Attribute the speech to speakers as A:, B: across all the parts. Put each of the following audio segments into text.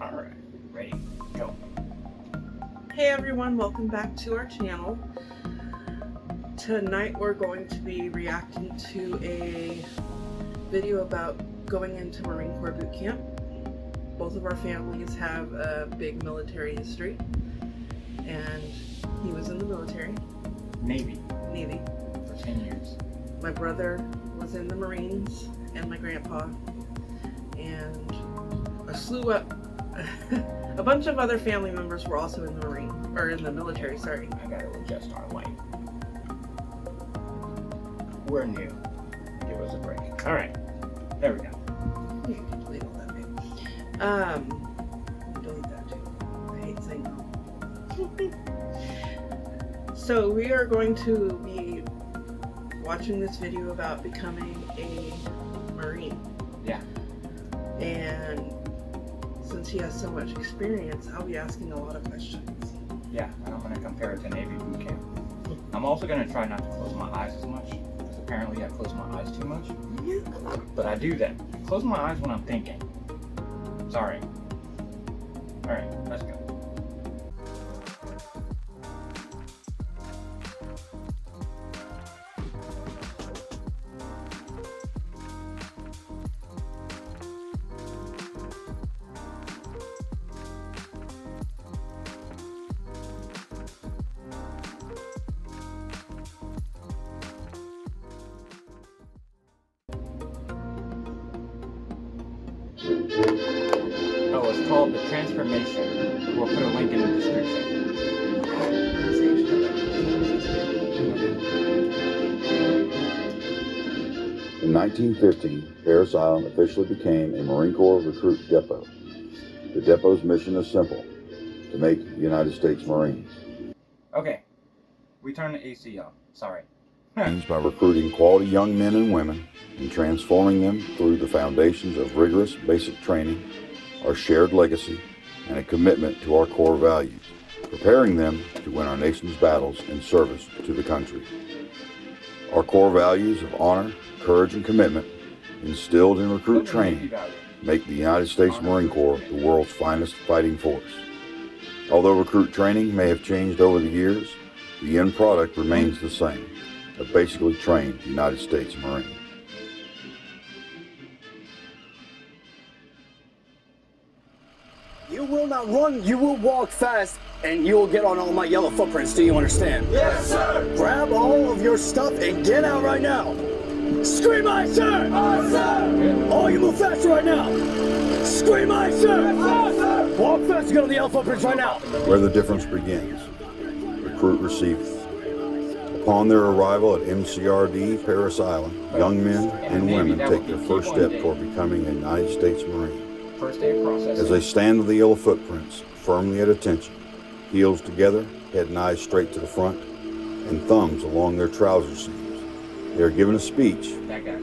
A: Alright, ready, go.
B: Hey everyone, welcome back to our channel. Tonight we're going to be reacting to a video about going into Marine Corps boot camp. Both of our families have a big military history, and he was in the military.
A: Navy.
B: For
A: 10 years.
B: My brother was in the Marines, and my grandpa, and a bunch of other family members were also in the military, sorry.
A: I gotta adjust our light. We're new. Give us a break. Alright, there we go.
B: You can delete all that, babe. Delete that too. I hate saying no. So we are going to be watching this video about becoming a Marine.
A: Yeah.
B: And since he has so much experience, I'll be asking a lot of questions.
A: Yeah, and I'm gonna compare it to Navy boot camp. I'm also gonna try not to close my eyes as much, because apparently I close my eyes too much. But I do that. I close my eyes when I'm thinking. Sorry. Alright, let's go. Oh, it's called The Transformation. We'll put a link in the description.
C: In 1950, Parris Island officially became a Marine Corps recruit depot. The depot's mission is simple: to make United States Marines.
A: Okay, we turn the AC off. Sorry.
C: Means by recruiting quality young men and women and transforming them through the foundations of rigorous basic training, our shared legacy, and a commitment to our core values, preparing them to win our nation's battles in service to the country. Our core values of honor, courage, and commitment, instilled in recruit training, make the United States Marine Corps the world's finest fighting force. Although recruit training may have changed over the years, the end product remains the same: a basically trained United States Marine.
D: You will not run, you will walk fast, and you will get on all my yellow footprints. Do you understand? Yes, sir! Grab all of your stuff and get out right now. Scream, aye, sir! Aye, sir! Oh, you move fast right now. Scream, aye, sir! Aye, sir! Walk fast, get on the yellow footprints right now.
C: Where the difference begins: recruit receiver. Upon their arrival at MCRD Parris Island, young men and women take their first step toward becoming a United States Marine.
A: First day of processing.
C: As they stand with the yellow footprints firmly at attention, heels together, head and eyes straight to the front, and thumbs along their trouser seams, they are given a speech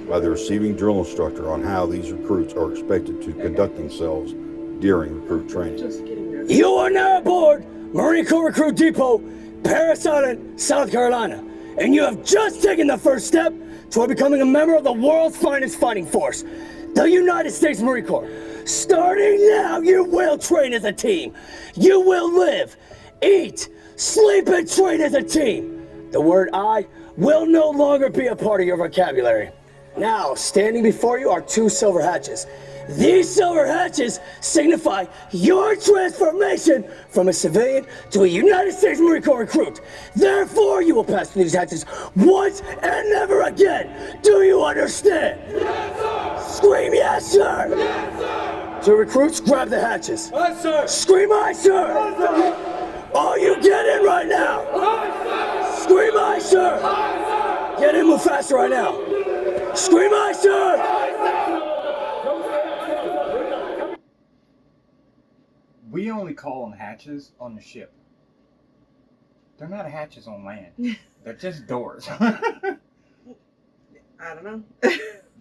C: by the receiving drill instructor on how these recruits are expected to conduct themselves during recruit training.
D: You are now aboard Marine Corps Recruit Depot, Parris Island, South Carolina, and you have just taken the first step toward becoming a member of the world's finest fighting force, the United States Marine Corps. Starting now, you will train as a team. You will live, eat, sleep, and train as a team. The word "I" will no longer be a part of your vocabulary. Now, standing before you are two silver hatches. These silver hatches signify your transformation from a civilian to a United States Marine Corps recruit. Therefore, you will pass through these hatches once and never again. Do you understand? Yes, sir! Scream, yes, sir! Yes, sir! To recruits, grab the hatches. Yes, sir! Scream, aye, sir! Yes, sir! Oh, you get in right now! Yes, sir! Scream, aye, sir! Yes, sir! Get in, move faster right now! Scream, aye, sir! Yes, sir!
A: We only call them hatches on the ship. They're not hatches on land. They're just doors.
B: I don't know.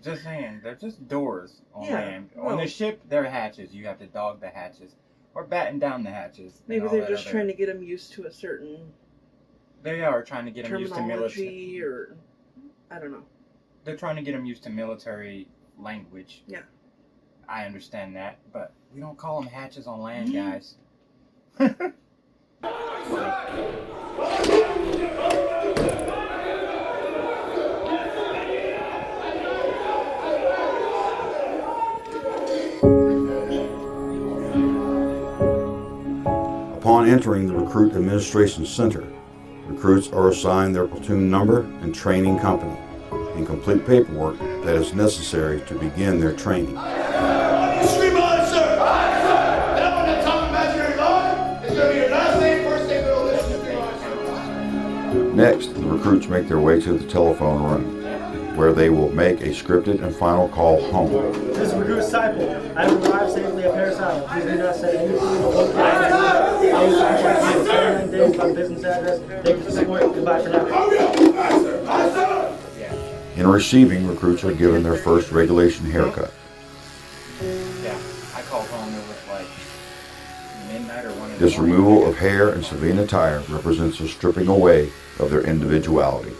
A: Just saying, they're just doors on
B: Yeah,
A: land.
B: well,
A: On the ship, they're hatches. You have to dog the hatches. Or batten down the hatches.
B: maybe they're just trying to get them used to a certain
A: They are trying to get them used to military.
B: terminology, or I don't know.
A: They're trying to get them used to military language.
B: Yeah.
A: I understand that, but we don't call them hatches on land, guys.
C: Upon entering the Recruit Administration Center, recruits are assigned their platoon number and training company and complete paperwork that is necessary to begin their training.
E: Stream on, sir! That one at top imaginary line is going to be your last name, first name, middle initial, stream on.
C: Next, the recruits make their way to the telephone room, where they will make a scripted and final call home.
F: This is Recruit Disciple. I have arrived safely at Paris Island. Please do not say anything to local I will contact you in 79 days by business address. Thank you for support. Goodbye for now.
C: In receiving, recruits are given their first regulation haircut.
A: Yeah, I called home. It was like midnight or 1 in the
C: This
A: morning.
C: removal of hair and civilian attire represents a stripping away of their individuality.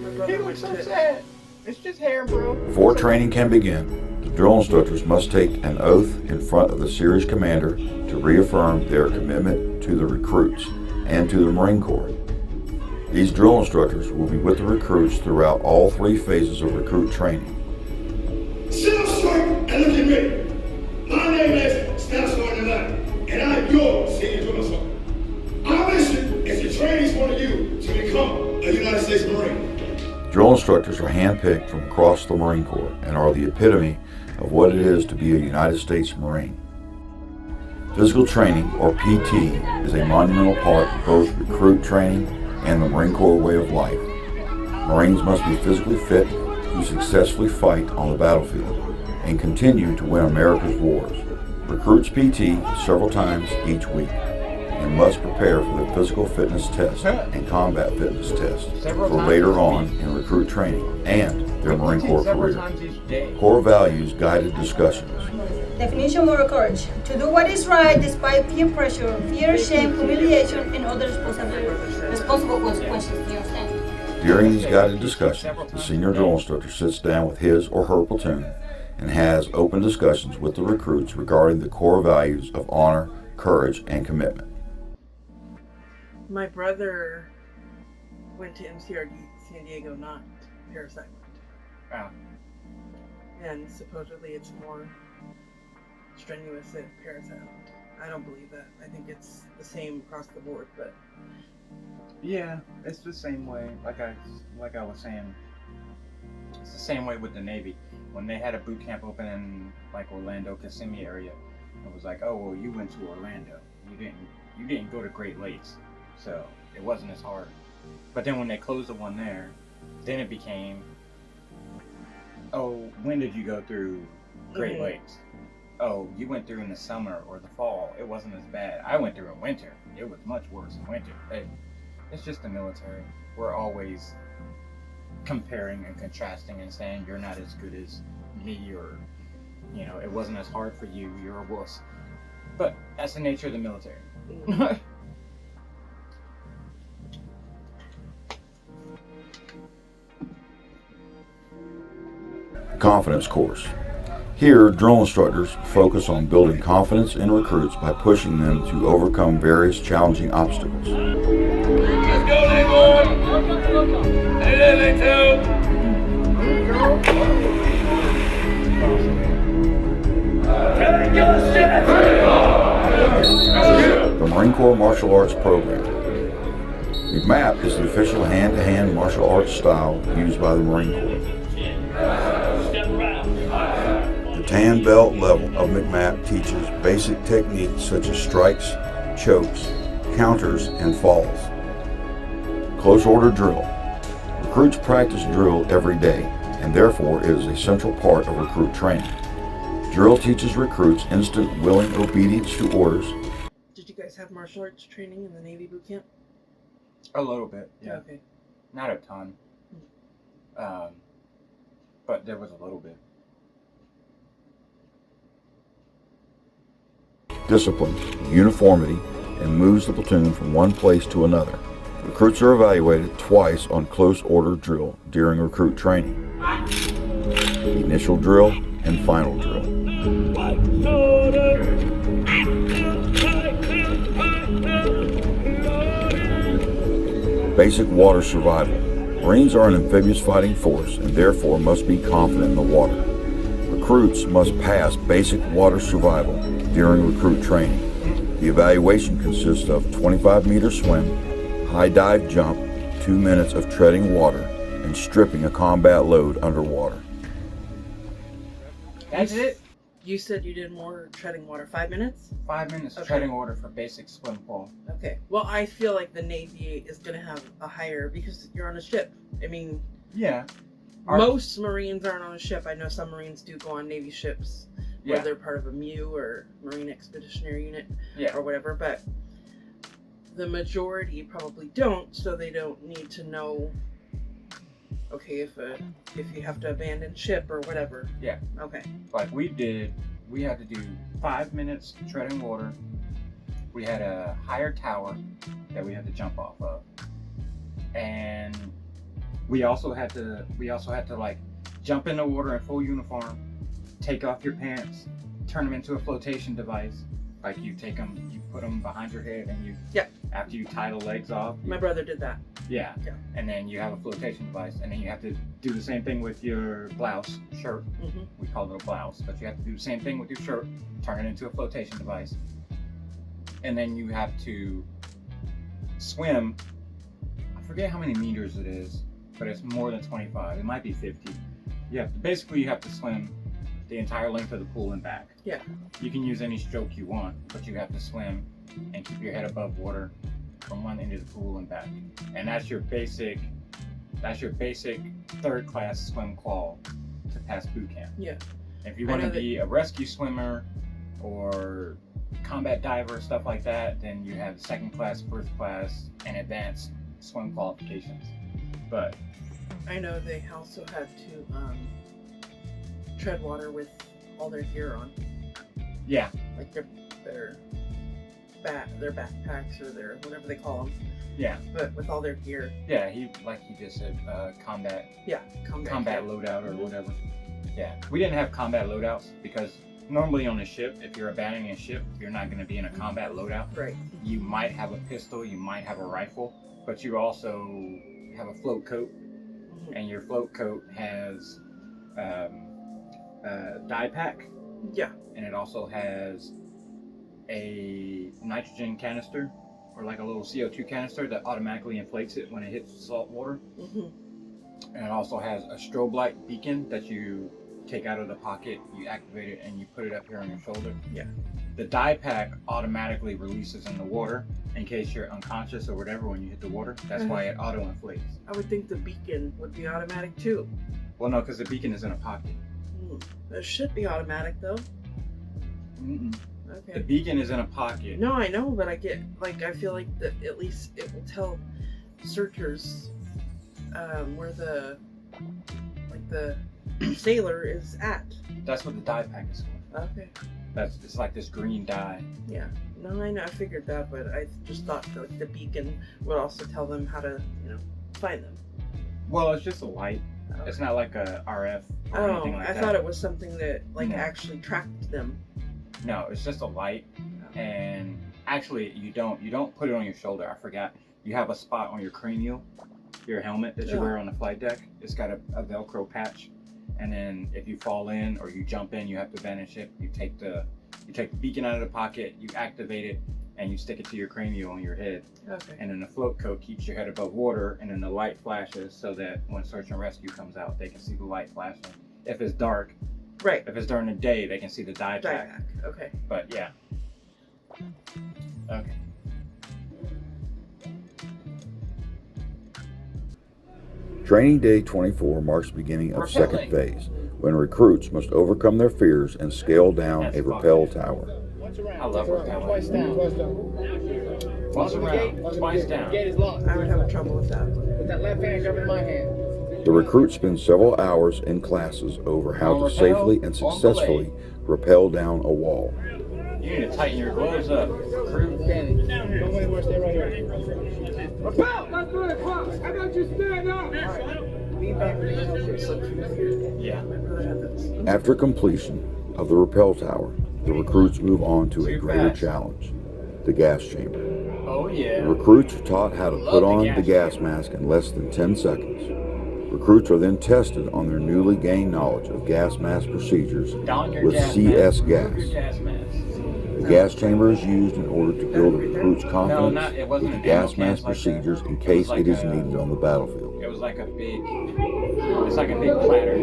B: My brother
A: He
B: went
A: looks so
B: to
A: sad. It's just hair, bro.
C: Before training can begin, the drill instructors must take an oath in front of the series commander to reaffirm their commitment to the recruits and to the Marine Corps. These drill instructors will be with the recruits throughout all 3 phases of recruit training.
E: Sit up straight and look at me. My name is Staff Sergeant Renee, and I'm your senior drill instructor. Our mission is to train each one of you to become a United States Marine.
C: Drill instructors are handpicked from across the Marine Corps and are the epitome of what it is to be a United States Marine. Physical training, or PT, is a monumental part of both recruit training and the Marine Corps way of life. Marines must be physically fit to successfully fight on the battlefield and continue to win America's wars. Recruits PT several times each week and must prepare for the physical fitness test and combat fitness test for later on in recruit training and their Marine Corps
A: Several
C: career.
A: times each day.
C: Core values guided discussions.
G: Definition: moral courage. To do what is right despite peer pressure, fear, shame, humiliation, and other responsible consequences. Do you understand?
C: During these guided discussions, the senior drill instructor sits down with his or her platoon and has open discussions with the recruits regarding the core values of honor, courage, and commitment.
B: My brother went to MCRD San Diego, not Paris Island.
A: Wow.
B: And supposedly it's more strenuous at Paris Island. I don't believe that. I think it's the same across the board, but
A: Yeah, it's the same way. Like I was saying, it's the same way with the Navy. When they had a boot camp open in like Orlando, Kissimmee area, it was like, oh well, you went to Orlando. You didn't go to Great Lakes, so it wasn't as hard. But then when they closed the one there, then it became, oh, when did you go through Great Lakes? Oh, you went through in the summer or the fall. It wasn't as bad. I went through in winter. It was much worse in winter. It's just the military. We're always comparing and contrasting and saying you're not as good as me, or it wasn't as hard for you. You're a wuss. But that's the nature of the military.
C: Confidence course. Here, drill instructors focus on building confidence in recruits by pushing them to overcome various challenging obstacles.
E: Let's go, Layboy! Hey there, Lay-Two!
C: The Marine Corps Martial Arts Program. MAP is the official hand-to-hand martial arts style used by the Marine Corps. The tan belt level of MCMAP teaches basic techniques such as strikes, chokes, counters, and falls. Close order drill. Recruits practice drill every day, and therefore it is a central part of recruit training. Drill teaches recruits instant willing obedience to orders.
B: did you guys have martial arts training in the Navy boot camp?
A: A little bit, yeah.
B: Okay.
A: Not a ton. But there was a little bit.
C: Discipline, uniformity, and moves the platoon from one place to another. Recruits are evaluated twice on close order drill during recruit training. Initial drill and final drill. Basic water survival. Marines are an amphibious fighting force and therefore must be confident in the water. Recruits must pass basic water survival during recruit training. The evaluation consists of 25-meter swim, high dive jump, 2 minutes of treading water, and stripping a combat load underwater.
A: That's it.
B: You said you did more treading water. 5 minutes?
A: 5 minutes
B: Okay.
A: treading water for basic swim qual.
B: Okay. Well, I feel like the Navy is going to have a higher, because you're on a ship. I mean,
A: Yeah.
B: most Marines aren't on a ship. I know some Marines do go on Navy ships where
A: Yeah.
B: they're part of a MU or Marine Expeditionary Unit
A: Yeah.
B: or whatever, but the majority probably don't, so they don't need to know, okay, if you have to abandon ship or whatever.
A: Yeah.
B: Okay.
A: Like we had to do 5 minutes treading water. We had a higher tower that we had to jump off of. And we also had to like jump in the water in full uniform, take off your pants, turn them into a flotation device. Like you put them behind your head and after you tie the legs off.
B: My brother did that.
A: Yeah.
B: Yeah.
A: And then you have a flotation device, and then you have to do the same thing with your blouse, shirt.
B: Mm-hmm.
A: We call it a blouse, but you have to do the same thing with your shirt, turn it into a flotation device. And then you have to swim, I forget how many meters it is, but it's more than 25. It might be 50. You have to swim the entire length of the pool and back.
B: Yeah.
A: You can use any stroke you want, but you have to swim and keep your head above water from one end of the pool and back. And that's your basic third class swim qual to pass boot camp.
B: Yeah.
A: If you want to be a rescue swimmer or combat diver, stuff like that, then you have second class, first class, and advanced swim qualifications. But
B: I know they also had to tread water with all their gear on.
A: yeah,
B: Like their backpacks or their whatever they call them.
A: yeah,
B: But with all their gear.
A: yeah. He just said combat
B: Yeah.
A: combat
B: gear.
A: loadout or whatever. Yeah, we didn't have combat loadouts because normally on a ship, if you're abandoning a ship, you're not going to be in a combat loadout.
B: Right.
A: You might have a pistol, you might have a rifle, but you also have a float coat, and your float coat has a dye pack,
B: Yeah.
A: and it also has a nitrogen canister or like a little CO2 canister that automatically inflates it when it hits salt water.
B: Mm-hmm.
A: And it also has a strobe light beacon that you take out of the pocket, you activate it, and you put it up here on your shoulder.
B: Yeah.
A: The dye pack automatically releases in the water in case you're unconscious or whatever when you hit the water. That's why it auto inflates.
B: I would think the beacon would be automatic too.
A: Well, no, because the beacon is in a pocket.
B: It should be automatic though.
A: Mm-mm.
B: Okay.
A: The beacon is in a pocket.
B: No, I know, but I feel like that at least it will tell searchers where the sailor is at.
A: That's what the dye pack is for.
B: Okay.
A: It's like this green dye.
B: Yeah. No, I know. I figured that, but I just thought that the beacon would also tell them how to, find them.
A: Well, it's just a light. It's not like a RF or anything like
B: I
A: that.
B: thought it was something that
A: No.
B: actually tracked them.
A: No, it's just a light. And actually, you don't put it on your shoulder. I forgot. You have a spot on your cranial, your helmet that you wear on the flight deck. It's got a Velcro patch. And then if you fall in or you jump in, you have to vanish it. You take the beacon out of the pocket, you activate it, and you stick it to your cranial on your head.
B: Okay.
A: And then the float coat keeps your head above water, and then the light flashes so that when search and rescue comes out, they can see the light flashing. If it's dark,
B: Right.
A: if it's during the day, they can see the dye
B: Dye
A: pack.
B: pack. Okay.
A: But yeah. Okay.
C: Training Day 24 marks the beginning of second phase, when recruits must overcome their fears and scale down a rappel tower.
A: I love rappel.
H: Twice down.
A: Once around, twice down.
H: Gate is locked.
B: I would have trouble with that.
H: With that left hand grabbing my hand.
C: The recruits spend several hours in classes over how to safely and successfully rappel down a wall.
A: You need to tighten your gloves up, crew.
H: Danny, don't go anywhere. Stay right here. About! That's 3 o'clock. How about you stand up?
B: Me back in the military slipped from here.
A: Yeah.
B: My brother had this.
C: After completion of the rappel tower, the recruits move on to a
A: Too
C: greater
A: fast.
C: challenge, the gas chamber.
A: Oh yeah.
C: The recruits are taught how to
A: Love
C: put
A: the
C: on
A: gas
C: the gas
A: chamber.
C: mask in less than 10 seconds. Recruits are then tested on their newly gained knowledge of gas mask procedures
A: Don your
C: with
A: gas
C: CS
A: mask.
C: gas.
A: Remove your gas mask.
C: The gas chamber is used in order to build a recruit's confidence
A: not- it wasn't
C: with
A: an
C: the
A: ammo
C: gas
A: can
C: mask
A: like that.
C: procedures in
A: It was
C: case
A: like
C: it is
A: a-
C: needed on the battlefield.
A: It was like a big. It's like a big platter.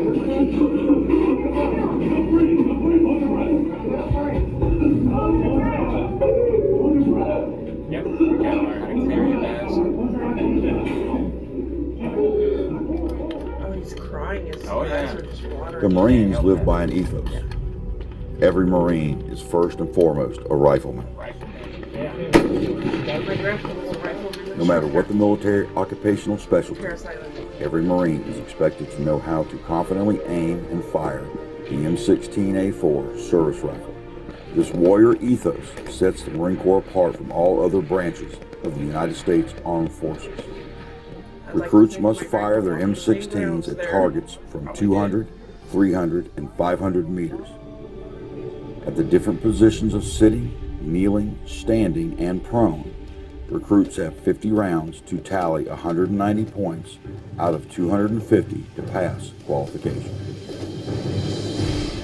A: Yep. You gotta learn how to clear your mask.
B: Oh, he's crying. His
A: Oh,
B: eyes
A: yeah.
B: are just
C: The
B: watering.
C: Marines live by an ethos. Every Marine is first and foremost a rifleman.
A: Rifleman. Yeah.
B: My grandpa was a rifleman.
C: No matter what the military occupational specialty,
B: Paris Island.
C: every Marine is expected to know how to confidently aim and fire the M16A4 service rifle. This warrior ethos sets the Marine Corps apart from all other branches of the United States Armed Forces.
B: I'd like to
C: Recruits
B: thank
C: must
B: my
C: fire their
B: grandpa for the same
C: M16s
B: rounds
C: at
B: there.
C: targets from 200, 300, and 500 meters. At the different positions of sitting, kneeling, standing, and prone, recruits have 50 rounds to tally 190 points out of 250 to pass qualification.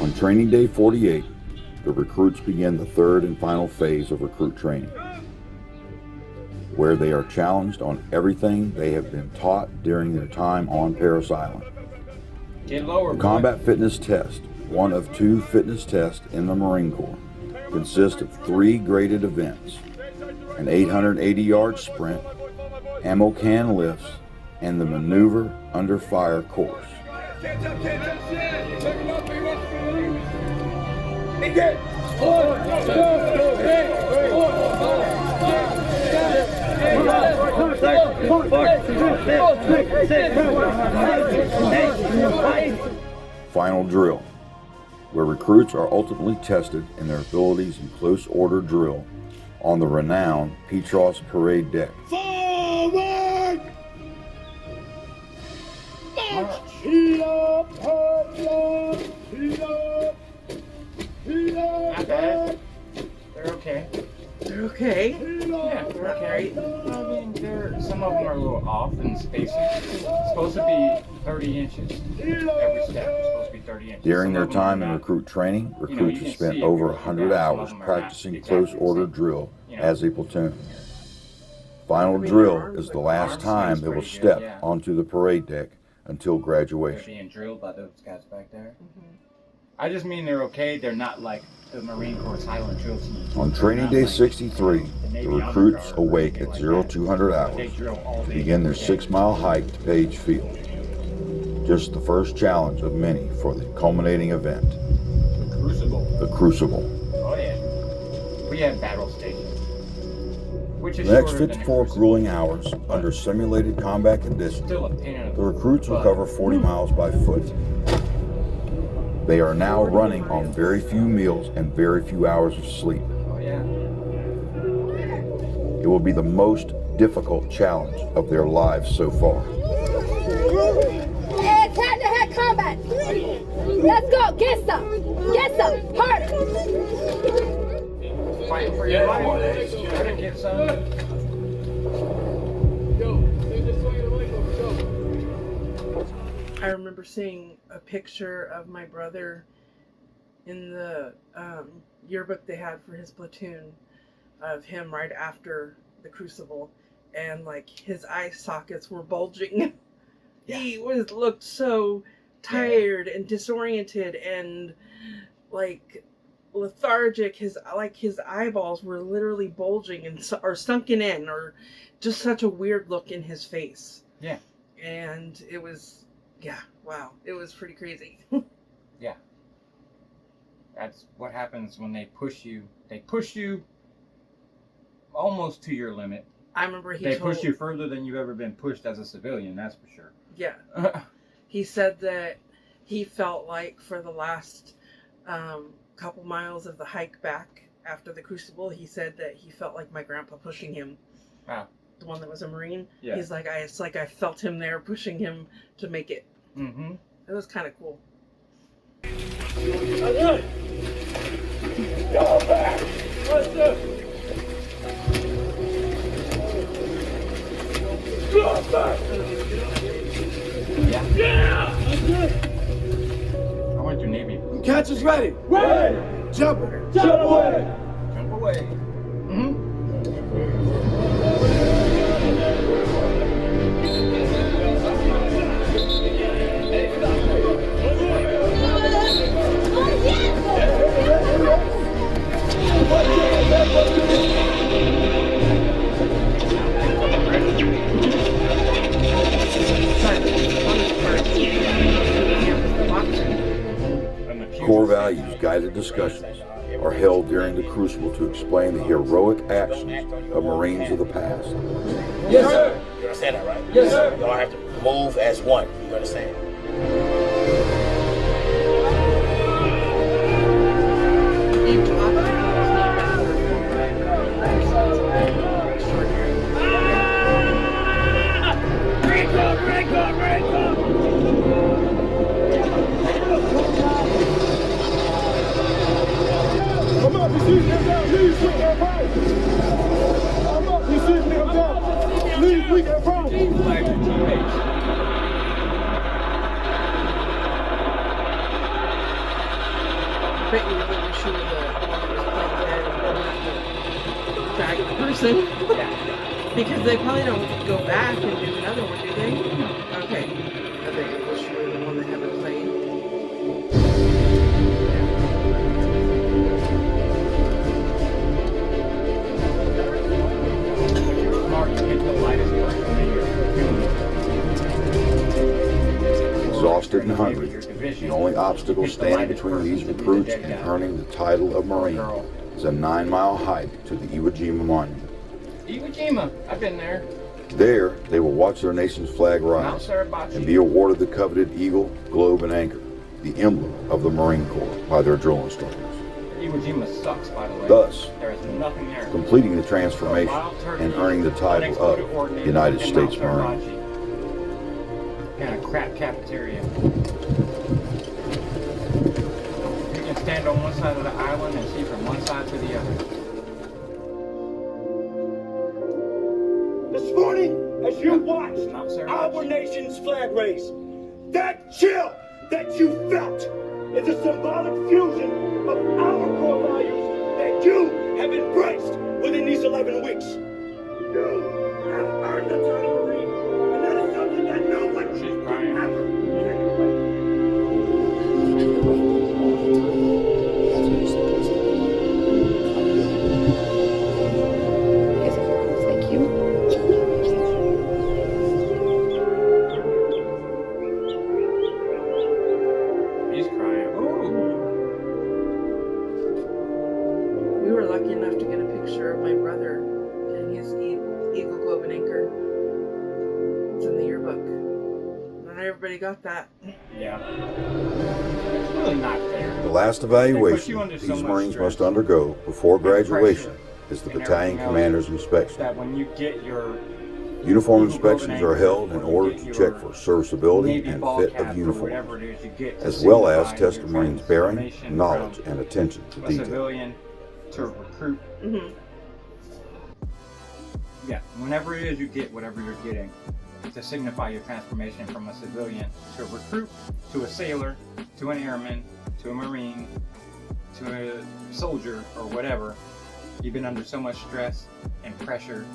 C: On training day 48, the recruits begin the third and final phase of recruit training, where they are challenged on everything they have been taught during their time on Paris Island.
A: Get lower.
C: The
A: boy.
C: combat fitness test, one of 2 fitness tests in the Marine Corps, consists of 3 graded events: an 880-yard sprint, ammo can lifts, and the maneuver under fire course. Final drill, where recruits are ultimately tested in their abilities in close order drill on the renowned Petros parade deck.
E: Forward! March!
A: Not bad. They're okay.
B: They're okay.
A: Yeah, they're okay.
B: Right.
A: I mean, some of them are a little off in spacing. It's supposed to be 30 inches. Every step is supposed to be 30 inches.
C: During
A: Some
C: their
A: of them are
C: time in
A: not.
C: recruit training,
A: You
C: recruits
A: can
C: have spent
A: see if
C: over
A: you're looking
C: 100
A: down, some
C: hours
A: of them are not
C: practicing
A: exactly
C: close
A: the
C: order
A: same.
C: drill
A: You know.
C: as a platoon. Final
B: I mean,
C: drill
B: their
C: is the
B: arms-
C: last
A: arm
C: time
A: swing's
C: they will
A: pretty good,
C: step
A: yeah.
C: onto the parade deck until
A: They're
C: graduation.
A: being drilled by those guys back there.
B: Mhm.
A: I just mean they're okay. They're not like the Marine Corps silent drill team.
C: On
A: They're
C: training
A: not
C: day
A: like
C: 63,
A: the Navy
C: the
A: Honor
C: recruits
A: Guard or
C: awake
A: anything
C: at
A: like
C: 0200
A: that.
C: hours
A: They drill all
C: to
A: day,
C: begin their
A: every day.
C: 6-mile hike to Page Field. Just the first challenge of many for the culminating event,
A: The Crucible.
C: the Crucible.
A: Oh yeah. We have battle stations. Which is
C: The next
A: shorter than a
C: 54
A: Crucible.
C: grueling hours under simulated combat conditions,
A: Still a pain in
C: the recruits will
A: butt.
C: cover 40 miles by foot. They are now running on very few meals and very few hours of sleep.
A: Oh yeah.
C: It will be the most difficult challenge of their lives so far.
I: It's head-to-head combat. Let's go. Get some. Get some. Harder.
A: Fighting for your life. Gotta get some.
B: I remember seeing a picture of my brother in the yearbook they had for his platoon of him right after the Crucible, and like his eye sockets were bulging. He looked so tired and disoriented and like lethargic. His eyeballs were literally bulging and or sunken in, or just such a weird look in his face.
A: Yeah.
B: And it was, yeah, wow, it was pretty crazy.
A: Yeah. That's what happens when they push you. They push you almost to your limit.
B: I remember
A: They push you further than you've ever been pushed as a civilian, that's for sure.
B: Yeah. He said that he felt like for the last couple miles of the hike back after the Crucible, he said that he felt like my grandpa pushing him.
A: Wow.
B: the one that was a Marine.
A: Yeah.
B: He's like, it's like I felt him there pushing him to make it.
A: Mm-hmm.
B: It was kind of cool.
H: Okay. Go back. Let's go. Go back.
A: Yeah.
H: Yeah. That's good.
A: I went to Navy.
E: Catch is ready.
H: Ready.
E: Jump.
H: Jump away.
A: Jump away. Mm-hmm.
C: Core values guided discussions are held during the Crucible to explain the heroic actions of Marines of the past.
H: Yes, sir.
J: You understand that, right?
H: Yes, sir.
J: Y'all have to move as one. You understand?
H: Come up, you see them down. Please, we can fight. Come up, you see them down. Please, we can fight.
A: Flag your teammates.
B: I bet you really wish you were the one that was playing dead and not the drag person.
A: Yeah.
B: Because they probably don't go back and do another one, do they? Okay. I bet you wish you were the one that haven't played.
A: Smart to get the lightest person in your platoon.
C: Exhausted and hungry, the only obstacle standing between these recruits and earning the title of Marine is a 9-mile hike to the Iwo Jima Monument.
A: Iwo Jima. I've been there.
C: There, they will watch their nation's flag
A: Mount
C: rise
A: Suribachi.
C: and be awarded the coveted Eagle, Globe, and Anchor, the emblem of the Marine Corps, by their drill instructors.
A: Iwo Jima sucks, by the way.
C: Thus,
A: There is nothing there.
C: completing the transformation and earning the title of United States Marine.
A: Kind of crap cafeteria. You can stand on one side of the island and see from one side to the other.
E: This morning, as you watched
A: Mount Suribachi.
E: our nation's flag raise, that chill that you felt is a symbolic fusion of our core values that you have embraced within these 11 weeks. You have earned the title of Marine, and that is something that no one
A: She's
E: can
A: crying.
E: ever take away.
I: Thank you.
A: He's crying. Ooh.
B: We were lucky enough to get a picture of my brother and his Eagle, Globe, and Anchor. It's in the yearbook. Not everybody got that.
A: Yeah. It's really not fair.
C: The last
A: They put you
C: evaluation
A: under so
C: these
A: much
C: Marines
A: stress
C: must undergo before graduation
A: pressure
C: is the
A: and
C: battalion
A: everything
C: commander's
A: else.
C: inspection.
A: That when you get your
C: Uniform
A: Eagle, Globe,
C: inspections
A: and
C: are
A: Anchor,
C: held in
A: or you
C: order
A: get
C: to
A: your
C: check for serviceability
A: Navy
C: and
A: ball
C: fit
A: cap
C: of
A: or
C: uniform,
A: whatever it is you get to
C: as well as
A: signify
C: test
A: your
C: the Marines' bearing,
A: transformation
C: knowledge,
A: from
C: and attention to
A: a
C: detail.
A: civilian to a recruit.
B: Mm-hmm.
A: Yeah, whenever it is you get whatever you're getting to signify your transformation from a civilian to a recruit, to a sailor, to an airman, to a Marine, to a soldier, or whatever, you've been under so much stress and pressure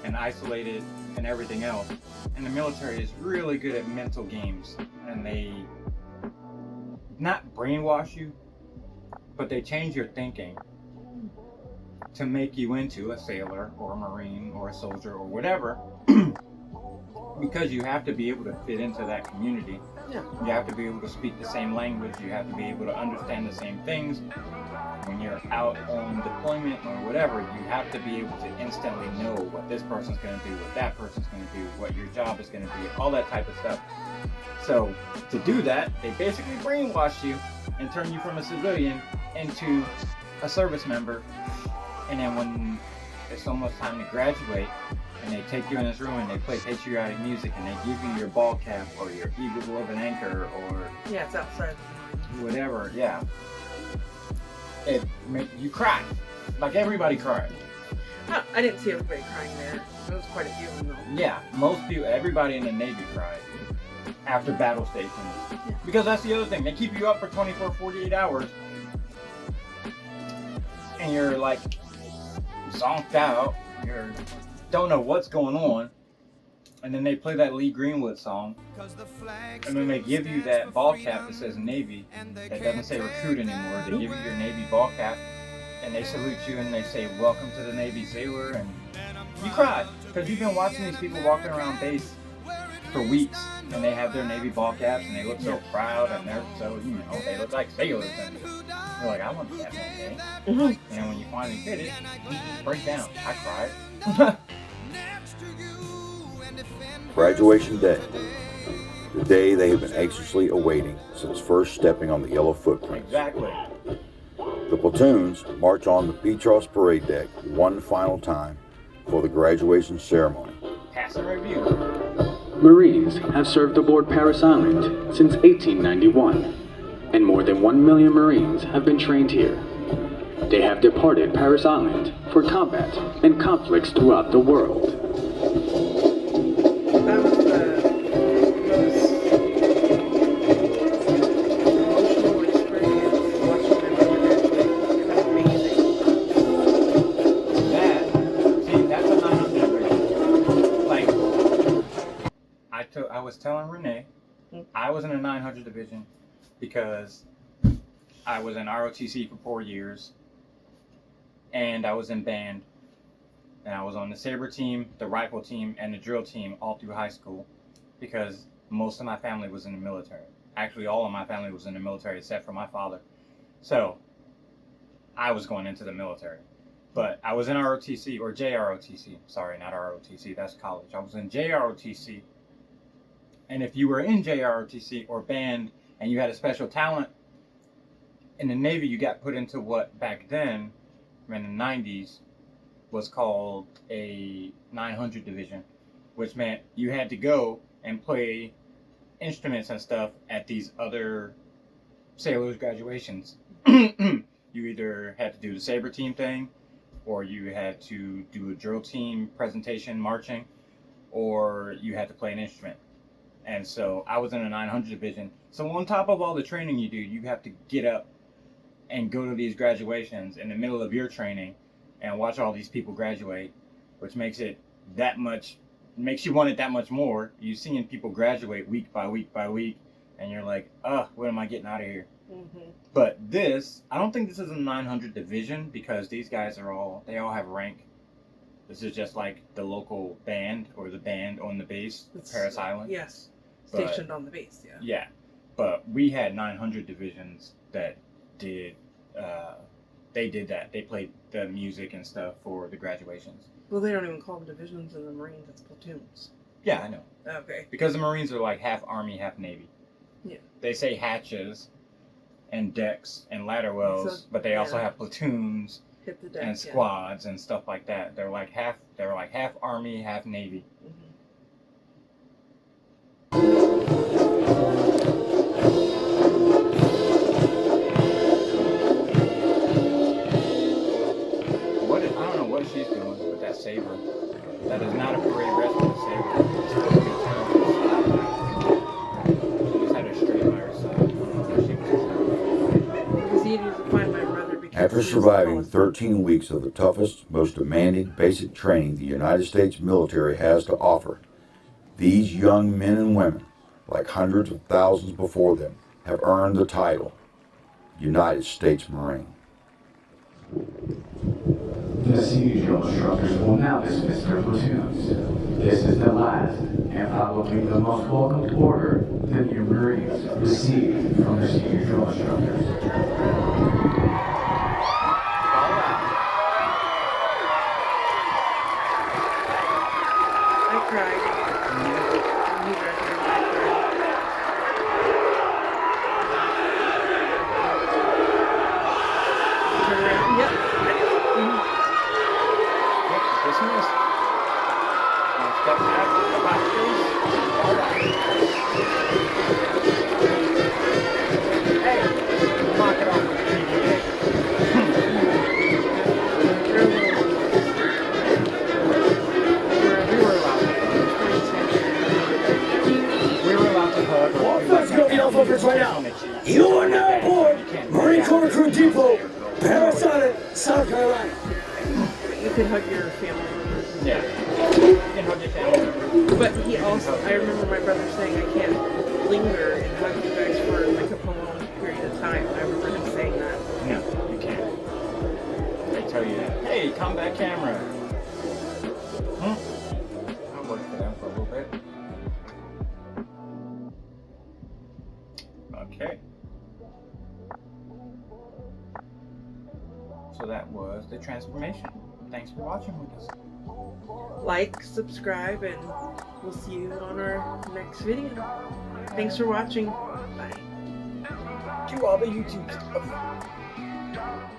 A: and isolated and everything else. And the military is really good at mental games, and they not brainwash you, but they change your thinking to make you into a sailor or a Marine or a soldier or whatever, because you have to be able to fit into that community.
B: Yeah.
A: You have to be able to speak the same language. You have to be able to understand the same things. When you're out on deployment or whatever, you have to be able to instantly know what this person's going to do, what that person's going to do, what your job is going to be, all that type of stuff. So to do that, they basically brainwash you and turn you from a civilian into a service member. And then when it's almost time to graduate, and they take you in this room and they play patriotic music and they give you your ball cap or your eagle of an anchor or
B: Yeah, it's outside.
A: whatever, yeah. It make you cry. Like everybody cried.
B: I didn't see everybody crying there. There was quite a few of them though.
A: Yeah, most people, everybody in the Navy cried after battle stations. Because that's the other thing, they keep you up for 24, 48 hours and you're like zonked out, you don't know what's going on, and then they play that Lee Greenwood song, and then they give you that ball cap that says Navy, that doesn't say recruit anymore. They give you your Navy ball cap, and they salute you and they say, welcome to the Navy Sailor, and you cry, because you've been watching these people walking around base for weeks, and they have their Navy ball caps, and they look so proud, and they're so, you know, they look like sailors, and you're like, I want that one day. And then when you finally get it, you just break down. I cried.
C: Graduation day, the day they have been anxiously awaiting since first stepping on the yellow footprints.
A: Exactly.
C: The platoons march on the Petros parade deck one final time for the graduation ceremony.
A: Pass and review.
K: Marines have served aboard Paris Island since 1891, and more than 1 million Marines have been trained here. They have departed Paris Island for combat and conflicts throughout the world.
B: That was the most emotional experience watching them graduate. It was amazing.
A: That's a 900 division. Like, I was telling Renee, I was in a 900 division because I was in ROTC for 4 years, and I was in band, and I was on the saber team, the rifle team, and the drill team all through high school, because most of my family was in the military. Actually, all of my family was in the military except for my father. So I was going into the military. But I was in ROTC, or JROTC. Sorry, not ROTC, that's college. I was in JROTC. And if you were in JROTC or band and you had a special talent, in the Navy you got put into what back then, in the 90s, was called a 900 division, which meant you had to go and play instruments and stuff at these other sailors' graduations. You either had to do the saber team thing, or you had to do a drill team presentation marching, or you had to play an instrument. And so I was in a 900 division. So on top of all the training you do, you have to get up and go to these graduations in the middle of your training and watch all these people graduate, which makes it that much, makes you want it that much more. You're seeing people graduate week by week by week, and you're like, when am I getting out of here?
B: Mm-hmm.
A: But this, I don't think this is a 900 division, because these guys are all, they all have rank. This is just like the local band, or the band on the base, Paris Island.
B: Yes,
A: But,
B: stationed on the base, yeah.
A: Yeah, but we had 900 divisions that did, they did that. They played the music and stuff for the graduations.
B: Well, they don't even call them divisions in the Marines, it's platoons.
A: Yeah, I know.
B: Okay.
A: Because the Marines are like half Army, half Navy.
B: Yeah.
A: They say hatches and decks and ladder wells,
B: So,
A: but they also
B: yeah.
A: have platoons
B: Hit the deck,
A: and squads and stuff like that. They're like half Army, half Navy.
B: Yeah. Mm-hmm.
A: I don't know what she's doing with that saber. That is not a parade rest with a saber. It's supposed to be turned to the side. She just had her straight by her side. I don't know what she was doing.
B: It was easier to find my brother because
C: After
B: he was
C: surviving
B: always-
C: 13 weeks of the toughest, most demanding basic training the United States military has to offer, these young men and women, like hundreds of thousands before them, have earned the title United States Marine.
K: The senior drill instructors will now dismiss their platoons. This is the last and probably the most welcomed order the new Marines receive from their senior drill instructors.
B: I cried. When he graduated, I cried. Turn around. Yep. I did. Mhm.
A: Yep, dismissed.
D: are now aboard Marine Corps Recruit Depot, Paris Island, South Carolina.
B: You can hug your family.
A: Yeah. You can hug your family.
B: But he also, I remember my brother saying I can't linger and hug you guys for like a prolonged period of time. I remember him saying that.
A: No, you can't. They tell you that. Hey, combat camera. I'll work for them for a little bit. Okay. So that was the transformation. Thanks for watching with us.
B: Like, subscribe, and we'll see you on our next video. Thanks for watching. Bye.
A: Do all the YouTube stuff.